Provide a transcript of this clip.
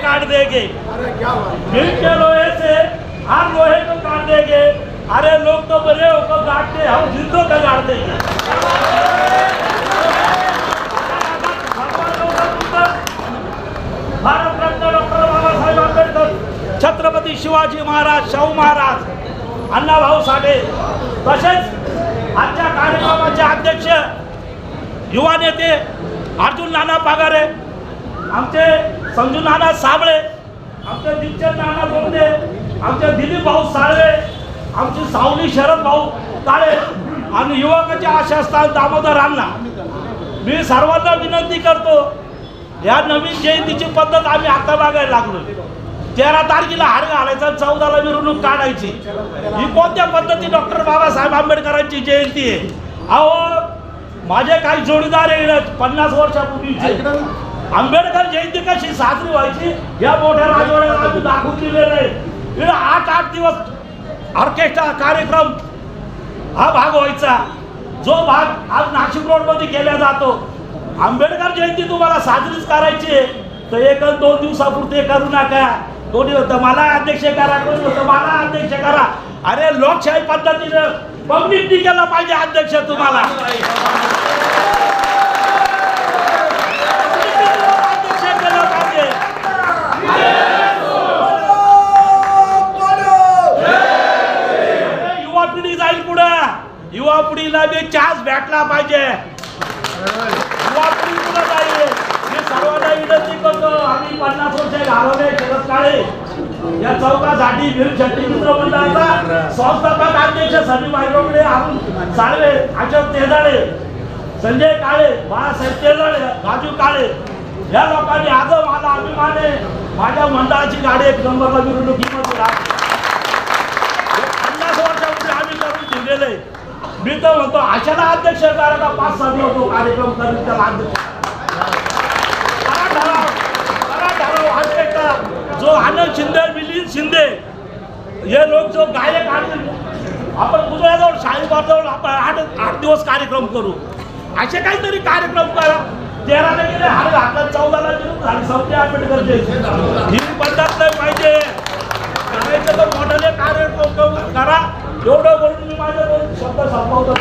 काट देंगे, मिल के लोहे से हर लोहे को काट देंगे। अरे लोग तो बड़े होकर काटते, हम जिंदों का काट देंगे। भारत रत्न डॉक्टर बाबासाहेब आंबेडकर, छत्रपती शिवाजी महाराज, शाहू महाराज, अण्णाभाऊ साठे, तसेच आजच्या कार्यक्रमाचे अध्यक्ष युवा नेते अर्जुन नाना पागारे, आमचे संजू नाना साबळे, आमचे दिलचंद नाना बोगदे, आमचे दिलीप भाऊ साळवे, आमची सावली शरद भाऊ काळे आणि युवकाचे आशास्थान दामोदर अण्णा, मी सर्वांना विनंती करतो, या नवीन जयंतीची पद्धत आम्ही आता बघायला लागलो। 13 तारखेला हार घालायचा, 14ला मिरवणूक काढायची, ही कोणत्या पद्धती डॉक्टर बाबासाहेब आंबेडकरांची जयंती आहे? अहो माझे काही जोडीदार आहे 50 वर्षापूर्वीचे, आंबेडकर जयंती कशी साजरी व्हायची या मोठ्या राजवाड्याला आम्ही दाखवून दिलेलं आहे। 8 दिवस ऑर्केस्ट्रा कार्यक्रम हा भाग व्हायचा, जो भाग आज नाशिक रोड मध्ये केला जातो। आंबेडकर जयंती तुम्हाला साजरीच करायची आहे तर 1-2 दिवसापुरते करू नका। कोणी होतं मला अध्यक्ष करा, कोणी होतं मला अध्यक्ष करा। अरे लोकशाही पद्धतीनं पब्लिकनी केलं पाहिजे अध्यक्ष तुम्हाला, अध्यक्ष केलं पाहिजे। युवा पिढी जाईल पुढे, युवा पिढीला बी चान्स भेटला पाहिजे, युवा पिढी पुढे जाईल। मी सर्वांना विनंती करतो, आम्ही 50 वर्ष घालवले शरद काळे या चौकासाठी भीम शक्ती मित्र मंडळाचा संस्थापक अध्यक्ष सनी बायरोगडे, अरुण साळवे, अशोक तेजाळे, संजय काळे, बाळासाहेब तेजाळे, राजू काळे या लोकांनी आज मला अभिमान आहे, माझ्या मंडळाची गाडी 1 नंबरला मिरवणुकीमध्ये राहते। 50 वर्षापूर्वी आम्ही करून दिलेले, मी तर म्हणतो अशाला अध्यक्ष करायला 5-6 दिवस कार्यक्रम करून त्याला अध्यक्ष जो आनंद शिंदे, मिलिंद शिंदे हे लोक जो गायक आहेत, आपण गुजरातजवळ शाहीबाजवळ आपण 8 दिवस कार्यक्रम करू, असे काहीतरी कार्यक्रम करा। 13ला गेले हार घातला, 14ला मिळून झाली सौदी आंबेडकर जयंती, ही पद्धत नाही पाहिजे। करायचं तर मोठाले कार्यक्रम करा, एवढं बोलून मी माझ्या शब्द संपवतो।